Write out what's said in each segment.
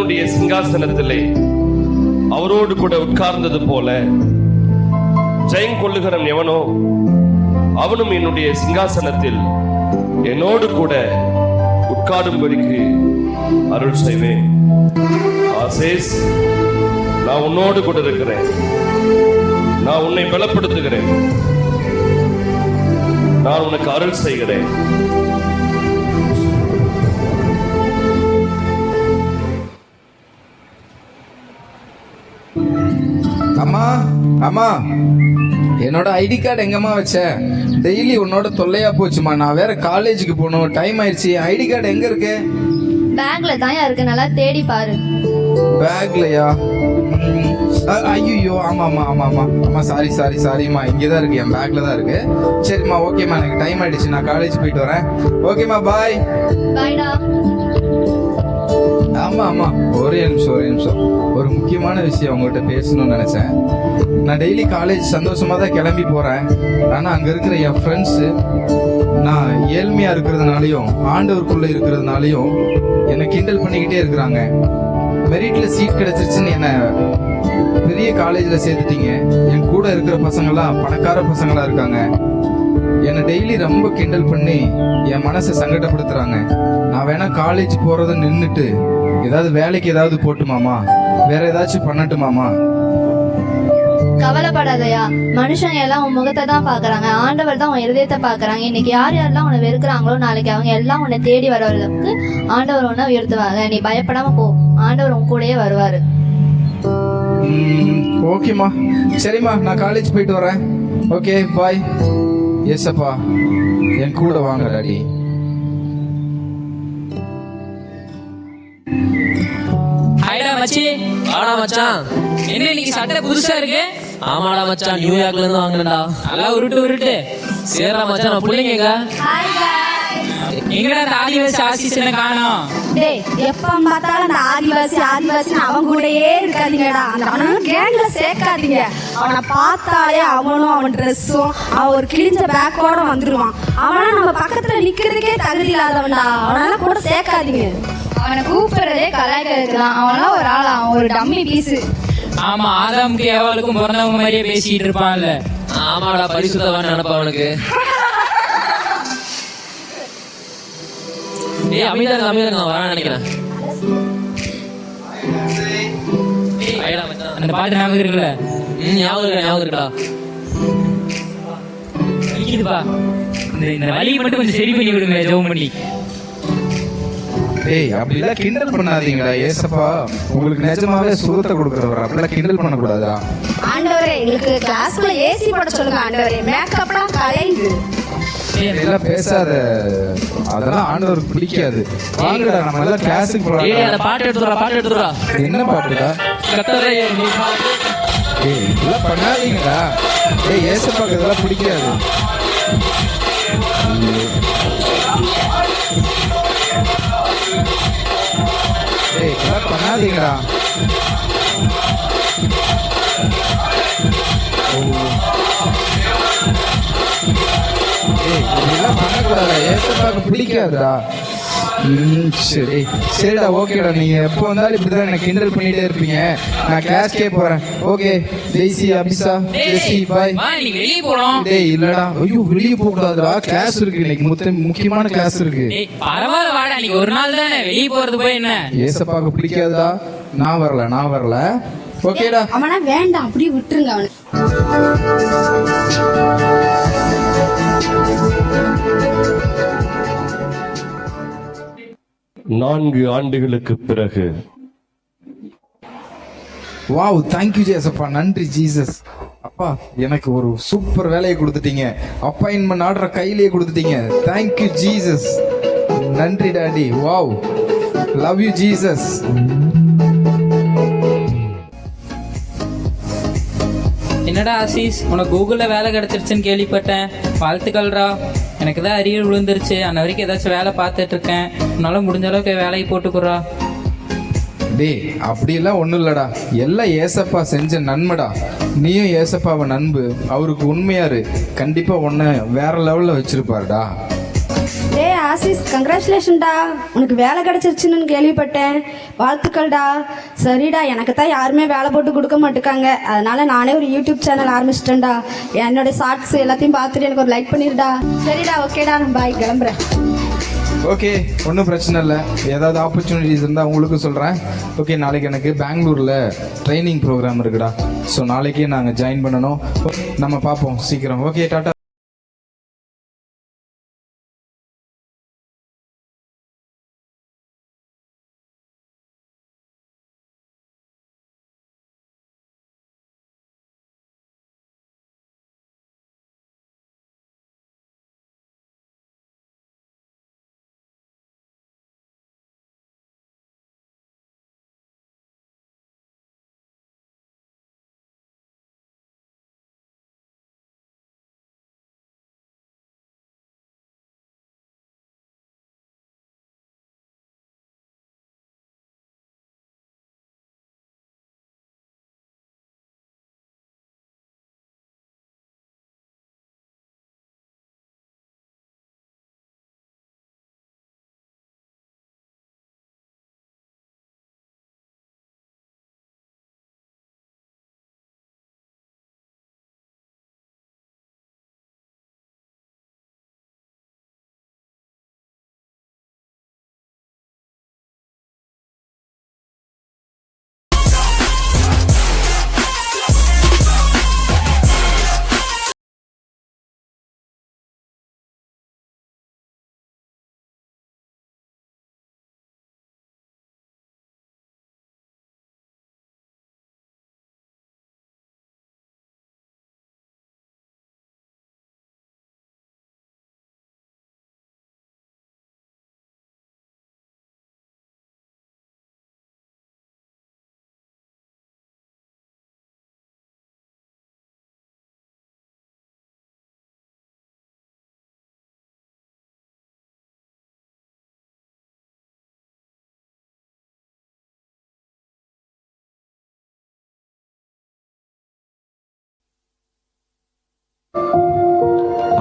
தேவனுடைய சிங்காசனத்திலே அவரோடு கூட உட்கார்ந்தது போல ஜெயம் கொள்ளுகிறவன் எவனோ அவனும் என்னுடைய சிங்காசனத்தில் என்னோடு கூட உட்காரும்படிக்கு அருள் செய்வேன். ஆசேஸ், நான் உன்னோடு கூட இருக்கிறேன். நான் உன்னை பலப்படுத்துகிறேன். நான் உனக்கு அருள் செய்கிறேன். அம்மா அம்மா, என்னோட ஐடி கார்டு எங்கம்மா வச்ச? டெய்லி உன்னோட தொல்லையா போச்சுமா. நான் வேற காலேஜுக்கு போகணும், டைம் ஆயிடுச்சு. ஐடி கார்டு எங்க இருக்கு? பேக்ல தான் இருக்கு, நல்லா தேடி பாரு. பேக்லயா? ஐயோ, ஆமா ஆமா ஆமா ஆமா ஆமா, சாரிம்மா, இங்கதான் இருக்கு, என் பேக்ல தான் இருக்கு. சரிம்மா, ஓகேம்மா, எனக்கு டைம் ஆயிடுச்சு, நான் காலேஜ் போயிட்டு வரேன். ஓகேம்மா, பாய். பாய்டா. ஆமா, ஒரே நிமிஷம். ஒரு முக்கியமான விஷயம் உங்ககிட்ட பேசணும்னு நினைச்சேன். நான் டெய்லி காலேஜ் சந்தோஷமா தான் கிளம்பி போறேன். ஆனா அங்க இருக்கிற என் ஃப்ரெண்ட்ஸு நான் ஏழ்மையா இருக்கிறதுனாலையும் ஆண்டவருக்குள்ள இருக்கிறதுனாலையும் என்னை கிண்டல் பண்ணிக்கிட்டே இருக்கிறாங்க. மெரிட்ல சீட் கிடைச்சிருச்சுன்னு என்ன பெரிய காலேஜ்ல சேர்த்துட்டீங்க. என் கூட இருக்கிற பசங்கள்லாம் பணக்கார பசங்களா இருக்காங்க. என்னை டெய்லி ரொம்ப கிண்டல் பண்ணி என் மனசை சங்கடப்படுத்துறாங்க. நான் வேணா காலேஜ் போறதை நின்றுட்டு ஏதாவது வேலைக்கு ஏதாவது போட்டுமாமா, வேற ஏதாச்சும் பண்ணட்டுமாமா? கவலைப்படாதயா, மனுஷங்க எல்லாம் உன் முகத்தை தான் பாக்குறாங்க, ஆண்டவர் தான் உன் இருதயத்தை பாக்குறாங்க. இன்னைக்கு யார் யாரெல்லாம் உன்னை வெறுக்கிறாங்களோ நாளைக்கு அவங்க எல்லாம் உன்னை தேடி வரவர்களுக்கு ஆண்டவர் உன்னை உயர்த்துவாங்க. நீ பயப்படாம போ, ஆண்டவர் உன் கூடயே வருவாரு. ஓகேம்மா, சரிம்மா, நான் காலேஜ் போயிட்டு வரேன். ஓகே, பாய். ஏசப்பா, என் கூட வாங்க டாடி. ஹாய்டா மச்சி. ஆடா மச்சான், என்ன இன்னைக்கு சட்டை புதுசா இருக்கு? ஆமாடா மச்சான், நியூயார்க்ல இருந்து வாங்கினடா. நல்லா உருட்டு. சரிடா மச்சான், நான் பிள்ளைங்க எங்க? எங்கடா அந்த ஆதிவாசி ஆசிஸ்டனை காணோம்? டேய், எப்ப பார்த்தாலும் அந்த ஆதிவாசி அவன் கூடயே இருக்காதீங்கடா. அவனை கேங்ல சேர்க்காதீங்க. அவனை பார்த்தாலே அவனும் அவன் ட்ரெஸ்ஸும் அவன் ஒரு கிழிஞ்ச பேக்கோட வந்துருவான். அவனா நம்ம பக்கத்துல நிக்கிறதுக்கே தகுதி இல்லாதவன்டா. அவனால கூட சேர்க்காதீங்க. அவனை கூப்பிடுறதே கலாய்க்க இருக்கலாம். அவனால ஒரு ஆள், அவன் ஒரு டம்மி பீஸு. ஆமா, ஆதாமுக்கு எவளுக்கும் பிறந்தவங்க மாதிரியே பேசிட்டு இருப்பான்ல. ஆமாடா, பரிசுத்தவான் நினைப்பா அவனுக்கு. ஏய் அமிதா நான் வரேன் நினைக்கிறேன். அந்த பாட்டு ஞாபகம் இருக்குல்ல? ஞாபகம் இருக்கா? இருக்குதுப்பா. இந்த வலி மட்டும் கொஞ்சம் சரி பண்ணி விடுங்க, ஜெபம் பண்ணி. ஏய், அப்படிலாம் கிண்டல் பண்ணாதீங்கடா. ஏசப்பா உங்களுக்கு நிஜமாவே சுகத்தை கொடுக்குறவர், அப்படிலாம் கிண்டல் பண்ணக்கூடாதா? ஆண்டவரே, எங்களுக்கு கிளாஸ்ல ஏசி போட சொல்லுங்க ஆண்டவரே. மேக்கப்லாம் கலையுது. இதெல்லாம் பேசாத, அதெல்லாம் ஆண்டவருக்கு பிடிக்காது. வாங்கடா, நம்ம எல்லாம் கிளாஸுக்கு போலாம். ஏய், அந்த பாட்டு எடுத்துறா. என்ன பாட்டுடா? கத்தரே நீ. ஏய், இதெல்லாம் பண்ணாதீங்கடா. ஏய், ஏசப்பாக்கு இதெல்லாம் பிடிக்காது. ஏய், இதெல்லாம் பண்ணாதீங்கடா. ஏய், இதெல்லாம் பண்ணக்கூடாதா? ஏசப்பாக்கு பிடிக்காதுடா. சரிடா, ஓகேடா. நீங்க எப்போ வந்தாலும் இப்படிதான் எனக்கு கிண்டல் பண்ணிட்டே இருப்பீங்க. நான் கிளாஸ்க்கே போறேன். ஓகே, ஜெய்சி, அபிசா, ஜெய்சி, பாய். வெளியே போறோம். டேய், இல்லடா. ஐயோ, வெளியே போக கூடாதுடா. கிளாஸ் இருக்கு இன்னைக்கு, முக்கியமான கிளாஸ் இருக்கு. பரவாயில்ல, வாடா, நீ ஒரு நாள் தானே வெளியே போறது போய் என்ன? ஏசப்பாக்கு பிடிக்காதுடா. நான் வரல. ஓகேடா. அவனா வேண்டாம், அப்படியே விட்டுருங்க அவனை. நான்கு ஆண்டுகளுக்கு பிறகு. வாவ், தேங்க்யூ ஜேசப்பா, நன்றி ஜீசஸ். அப்பா, எனக்கு ஒரு சூப்பர் வேலையை கொடுத்துட்டீங்க. அப்பாயின்மெண்ட் ஆர்டர் கையிலேயே கொடுத்துட்டீங்க. Thank you Jesus. நன்றி daddy. Wow, love you Jesus. என்னடா ஆசிஸ், உனக்கு கூகுள்ல வேலை கிடைச்சிருச்சுன்னு கேள்விப்பட்டேன். வாழ்த்துக்கள்ரா. எனக்கு தான் அரியர் விழுந்துருச்சு. அன்ன வரைக்கும் ஏதாச்சும் வேலை பார்த்துட்டு இருக்கேன். உன்னால முடிஞ்ச அளவுக்கு வேலைக்கு போட்டுக்குறா. டேய், அப்படியெல்லாம் ஒன்றும் இல்லடா. எல்லாம் ஏசப்பா செஞ்ச நன்மைடா. நீயும் ஏசப்பாவை நண்பு, அவருக்கு உண்மையாரு, கண்டிப்பா உன்னை வேற லெவல்ல வச்சிருப்பாருடா. டேய் ஆசிஸ் கங்க்ராச்சுலேஷன்டா, உனக்கு வேலை கிடைச்சிருச்சுன்னு கேள்விப்பட்டேன். வாழ்த்துக்கள்டா. சரிடா, எனக்கு தான் யாருமே வேலை போட்டு கொடுக்க மாட்டேக்காங்க, அதனால நானே ஒரு யூடியூப் சேனல் ஆரம்பிச்சிட்டேன்டா. என்னோட ஷார்ட்ஸ் எல்லாத்தையும் பார்த்துட்டு எனக்கு ஒரு லைக் பண்ணிருடா. சரிடா, ஓகேடா, நான் பாய், கிளம்புறேன். ஓகே, ஒன்றும் பிரச்சனை இல்லை. ஏதாவது ஆப்பர்ச்சுனிட்டிஸ் இருந்தால் உங்களுக்கு சொல்கிறேன். ஓகே, நாளைக்கு எனக்கு பெங்களூரில் ட்ரைனிங் ப்ரோக்ராம் இருக்குடா. ஸோ நாளைக்கே நாங்கள் ஜாயின் பண்ணணும். நம்ம பார்ப்போம் சீக்கிரம். Okay, tata.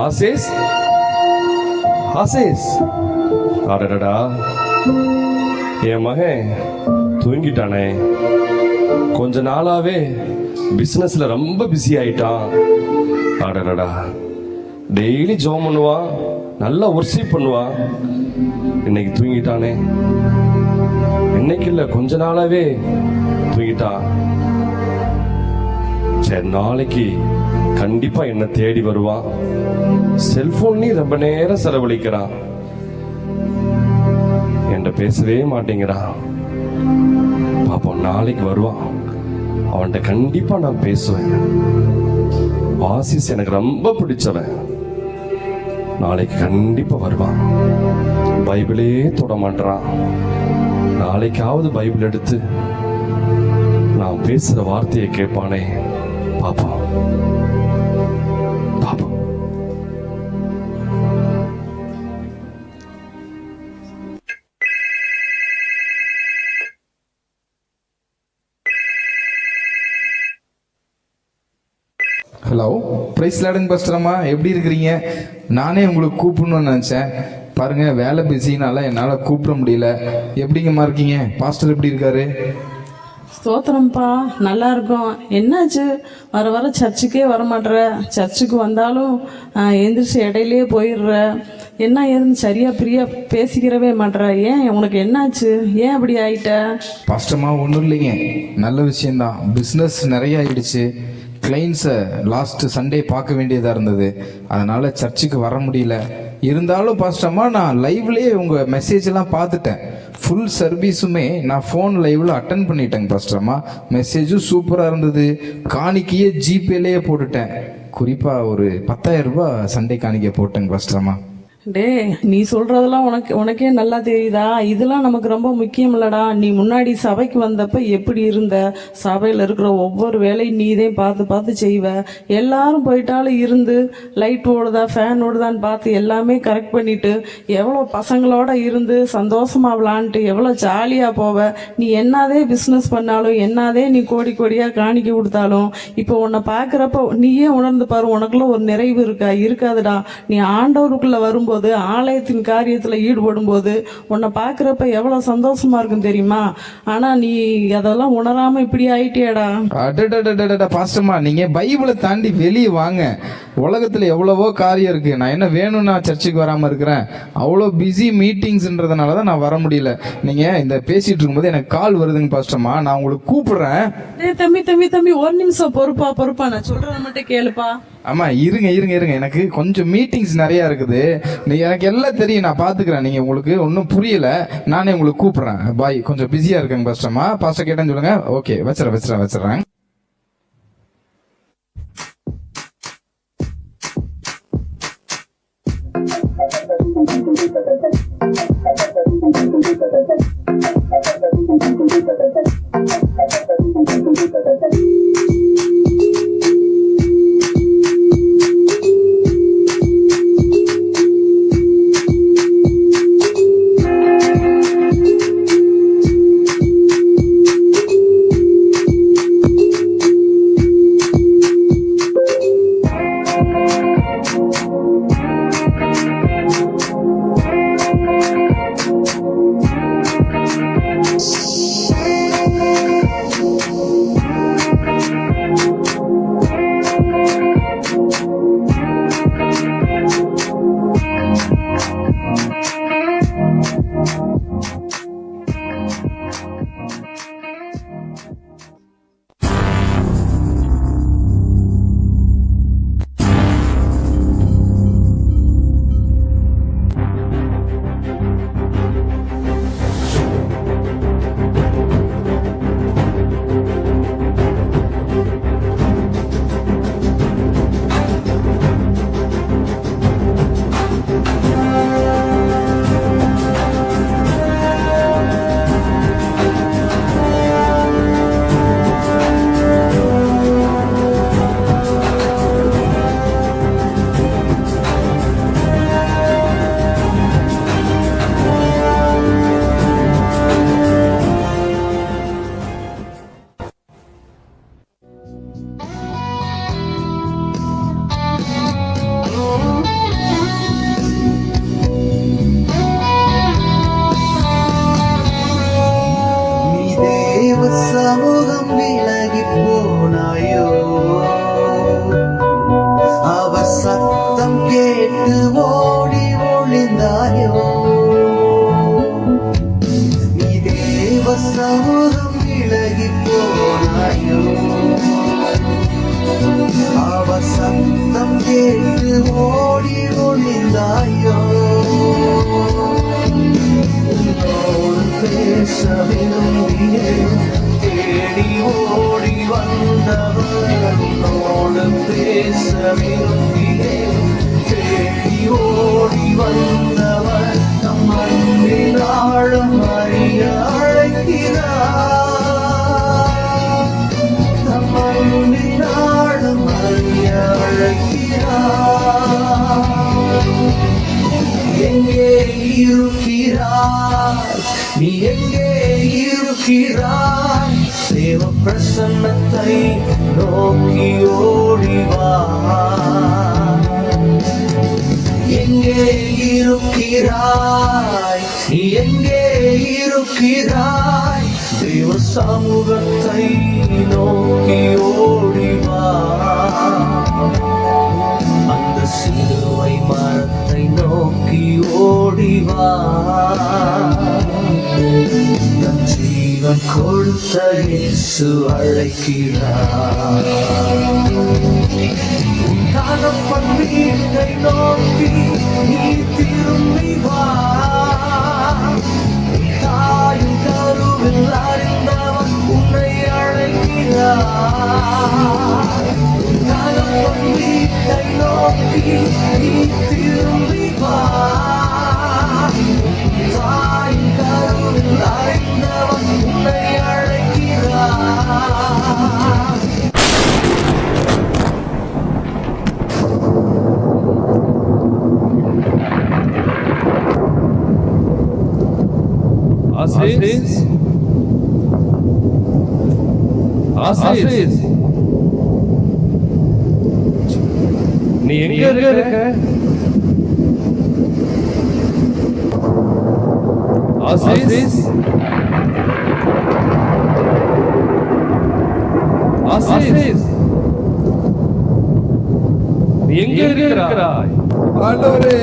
ஆசீஸ், ஆசீஸ், அடடடா, என் மகன் தூங்கிட்டானே. கொஞ்ச நாளாவே பிசினஸ்ல ரொம்ப பிஸி ஆயிட்டான். அடடடா, டெய்லி ஜோம் பண்ணுவான், நல்லா ஒர்ஷிப் பண்ணுவான். இன்னைக்கு தூங்கிட்டானே. இன்னைக்கு இல்ல, கொஞ்ச நாளாவே தூங்கிட்டான். சரி, நாளைக்கு கண்டிப்பா என்ன தேடி வருவான். செல்போன்லயும் ரொம்ப நேரம் செலவழிக்கிறான், என்கிட்ட பேசவே மாட்டேங்கிறான். பாப்போம், நாளைக்கு வருவான், அவன்கிட்ட கண்டிப்பா நான் பேசுவேன். ஆசிஸ் எனக்கு ரொம்ப பிடிச்சவன், நாளைக்கு கண்டிப்பா வருவான். பைபிளே தொட மாட்டான், நாளைக்காவது பைபிள் எடுத்து நான் பேசுற வார்த்தையை கேட்பானே. பாப்போம் பாப்போம். ஹலோ, பிரைஸ் லார்டன் பாஸ்டரம்மா, எப்படி இருக்கிறீங்க? நானே உங்களுக்கு கூப்பிடணும்னு நினச்சேன். பாருங்க, வேலை பிஸினால என்னால் கூப்பிட முடியல. எப்படிங்கம்மா இருக்கீங்க? பாஸ்டர் எப்படி இருக்காரு? ஸ்தோத்திரம்ப்பா, நல்லா இருக்கும். என்னாச்சு, வர வர சர்ச்சுக்கே வரமாட்ற? சர்ச்சுக்கு வந்தாலும் எந்திரிச்சு இடையிலே போயிடுற. என்ன ஏதுன்னு சரியா பிரியா பேசிக்கிறவே மாட்ற. ஏன், உனக்கு என்னாச்சு? ஏன் அப்படி ஆயிட்ட? பாஸ்டர்மா, ஒன்றும் இல்லைங்க, நல்ல விஷயம்தான். பிஸ்னஸ் நிறைய ஆயிடுச்சு. கிளைண்ட்ஸை லாஸ்ட் சண்டே பார்க்க வேண்டியதாக இருந்தது, அதனால சர்ச்சுக்கு வர முடியல. இருந்தாலும் பாஸ்டர்மா, நான் லைவ்லேயே உங்கள் மெசேஜ் எல்லாம் பார்த்துட்டேன். ஃபுல் சர்வீஸுமே நான் ஃபோன் லைவ்ல அட்டன் பண்ணிட்டேங்க பாஸ்டர்மா. மெசேஜும் சூப்பராக இருந்தது. காணிக்கையே ஜிபேலேயே போட்டுட்டேன். குறிப்பாக ஒரு 10,000 ரூபாய் சண்டே காணிக்கை போட்டேங்க பாஸ்டர்மா. டே, நீ சொல்றதெல்லாம் உனக்கே நல்லா தெரியுதா? இதெல்லாம் நமக்கு ரொம்ப முக்கியம் இல்லடா. நீ முன்னாடி சபைக்கு வந்தப்ப எப்படி இருந்த? சபையில இருக்கிற ஒவ்வொரு வேலையும் நீதே பார்த்து பார்த்து செய்வ. எல்லாரும் போயிட்டாலும் இருந்து லைட் ஓடுதா ஃபேன் ஓடுதான்னு பார்த்து எல்லாமே கரெக்ட் பண்ணிட்டு எவ்வளோ பசங்களோட இருந்து சந்தோஷமா விளாண்டுட்டு எவ்வளோ ஜாலியா போவ. நீ என்னதே பிஸ்னஸ் பண்ணாலும் என்னதே நீ கோடி கோடியா காணிக்க கொடுத்தாலும் இப்போ உன்னை பார்க்குறப்ப நீயே உணர்ந்து பாரு, உனக்குள்ள ஒரு நிறைவு இருக்கா? இருக்காதுடா. நீ ஆண்டவருக்குள்ள வரும்போது வரும்போது ஆலயத்தின் காரியத்தில் ஈடுபடும் போது உன்னை பார்க்குறப்ப எவ்வளோ சந்தோஷமா இருக்கும் தெரியுமா? ஆனால் நீ அதெல்லாம் உணராமல் இப்படி ஆயிட்டியாடா. அடடடடடட பாஸ்டர்மா, நீங்க பைபிளை தாண்டி வெளியே வாங்க. உலகத்துல எவ்வளவோ காரியம் இருக்கு. நான் என்ன வேணும்னா சர்ச்சுக்கு வராம இருக்கிறேன்? அவ்வளோ பிஸி மீட்டிங்ஸ்ன்றதுனால தான் நான் வர முடியல. நீங்க இந்த பேசிட்டு இருக்கும்போது எனக்கு கால் வருதுங்க பாஸ்டர்மா, நான் உங்களுக்கு கூப்பிடுறேன். தம்பி தம்பி தம்பி, ஒரு நிமிஷம் பொறுப்பா நான் சொல்றத மட்டும் கேளுப்பா. ஆமா, இருங்க இருங்க இருங்க, எனக்கு கொஞ்சம் மீட்டிங்ஸ் நிறைய இருக்குது. நீங்க எனக்கு எல்லாம் தெரியும், நான் பாத்துக்கிறேன். நீங்க உங்களுக்கு ஒன்றும் புரியல, நானே உங்களுக்கு கூப்பிடுறேன். பாய், கொஞ்சம் பிஸியா இருக்கேங்க பாஸ்டர்மா. பாஸ்டர் கேட்டேன்னு சொல்லுங்க. ஓகே, வச்சிடறேன். சமூகம் விலகி போனாயோ, அவர் சத்தம் கேட்டு ஓடி ஒளிந்தாயோ. நீ தேவ சமூகம் விலகி போனாயோ, அவர் சத்தம் கேட்டு ஓடி ஒளிந்தாயோ. பேச விரும்பியே தேடி ஓடி வந்தவர், உன்னோடு பேச விரும்பியே தேடி ஓடி வந்தவர், நம் அன்பின் ஆழம் அறிய அழைக்கிறார், நம் அன்பின் ஆழம் அறிய அழைக்கிறார். எங்கே இருக்கிறாய் நீ, எங்கே இருக்கிறாய்? தேவ பிரசன்னத்தை நோக்கி ஓடிவா. எங்கே இருக்கிறாய் நீ, எங்கே இருக்கிறாய்? தேவ சமூகத்தை நோக்கி ஓடிவா. அந்த சிலுவை மரத்தை நோக்கி ஓடிவா. தன் ஜீவன் கொடுத்த இயேசு அழைக்கிறார். தகப்பன் வீட்டை நோக்கி நீ திரும்பி வா. தாயும் கருவில் அறிந்தவன் உன்னை அழைக்கிறார். தகப்பன் வீட்டை நோக்கி நீ திரும்பி வா. தாயும் கருவில் அறிந்தவன் உன்னை அழைக்கிறார். ஆசீஸ், நீ எங்க இருக்க? ஆசீஸ் ஆசீஸ் நீ எங்க இருக்கிறாய்? ஆண்டவரே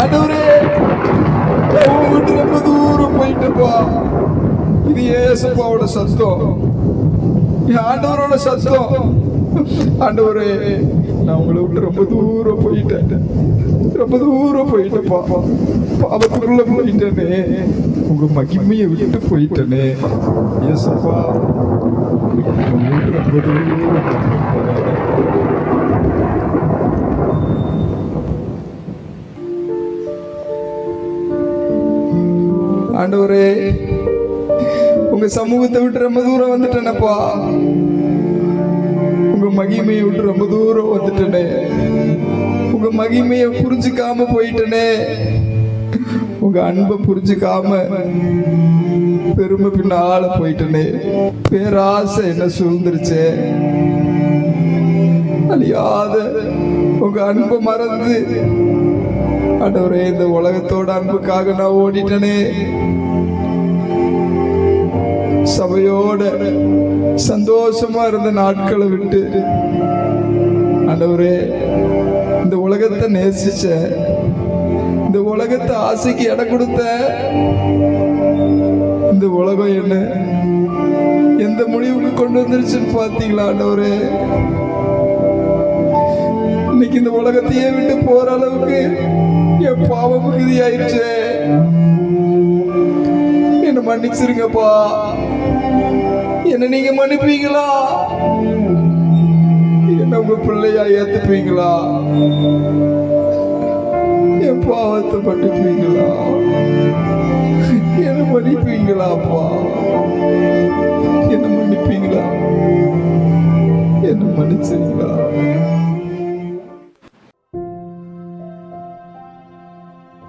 ஆண்டவரே நான் உங்க விட்டு ரொம்ப தூரம் போயிட்டப்பா. இது ஏசப்பாவோட சத்தம், என் ஆண்டவரோட சத்தம். ஆண்டவரே நான் உங்களை விட்டு ரொம்ப தூரம் போயிட்டேன், ரொம்ப தூரம் போயிட்டப்பா. பாவத்துக்குள்ள போயிட்டேனே, உங்க மகிமையை விட்டு போயிட்டேனே ஏசப்பா. உங்களை விட்டு ரொம்ப தூரம் ஆண்டவரே உங்க சமூகத்தை விட்டு ரொம்ப தூரம் வந்துட்டேனப்பா. உங்க மகிமையை விட்டு ரொம்ப தூரம் வந்துட்டேனே, உங்க மகிமையை புரிஞ்சுக்காம போயிட்டேனே, உங்க அன்பை புரிஞ்சுக்காம பெருமை பின்னால போயிட்டேனே. பேராசை என்ன சூழ்ந்துருச்சே, அழியாத உங்க அன்பை மறந்து ஆண்டவரே இந்த உலகத்தோட அன்புக்காக நான் ஓடிட்டனே. சபையோட சந்தோஷமா இருந்த நாட்களை விட்டு ஆண்டவரே இந்த உலகத்தை நேசிச்ச, இந்த உலகத்தை ஆசைக்கு இடம் கொடுத்த, இந்த உலகம் என்ன எந்த முடிவுக்கு கொண்டு வந்துருச்சுன்னு பாத்தீங்களா ஆண்டவரே? இன்னைக்கு இந்த உலகத்தையே விட்டு போற அளவுக்கு என் பாவம் மிகுதியாயிருச்சு. என்ன மன்னிச்சிருங்கப்பா. என்ன நீங்க மன்னிப்பீங்களா? என்ன உங்க பிள்ளையா ஏத்துப்பீங்களா? என் பாவத்தை மன்னிப்பீங்களா? என்ன மன்னிப்பீங்களாப்பா? என்ன மன்னிப்பீங்களா? என்ன மன்னிச்சிருங்களா?